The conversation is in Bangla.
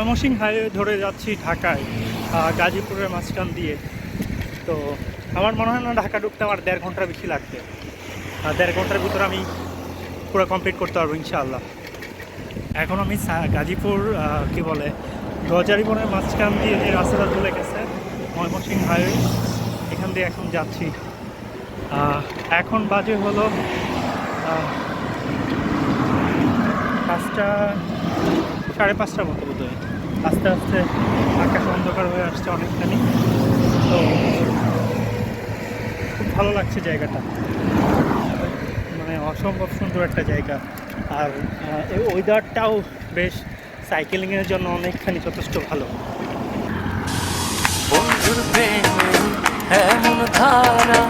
ময়মনসিংহ হাইওয়ে ধরে যাচ্ছি ঢাকায়, গাজীপুরের মাঝখান দিয়ে। তো আমার মনে হয় না ঢাকা ঢুকতে আমার 1.5 ঘন্টার বেশি লাগবে, আর 1.5 ঘন্টার ভিতরে আমি পুরো কমপ্লিট করতে পারবো ইনশাআল্লাহ। এখন আমি গাজীপুর কি বলে গজারিবনের মাঝখান দিয়ে যে রাস্তাটা চলে গেছে ময়মনসিংহ হাইওয়ে, এখান দিয়ে এখন যাচ্ছি। এখন বাজে হলো 5টা 5:30 মতো বোধ হয়। আস্তে আস্তে আকাশ অন্ধকার হয়ে আসছে অনেকখানি। তো খুব ভালো লাগছে জায়গাটা, মানে অসম্ভব সুন্দর একটা জায়গা। আর এই ওয়েদারটাও বেশ সাইকেলিংয়ের জন্য অনেকখানি যথেষ্ট ভালো। বন্ধুর প্রেমে এমন ধারা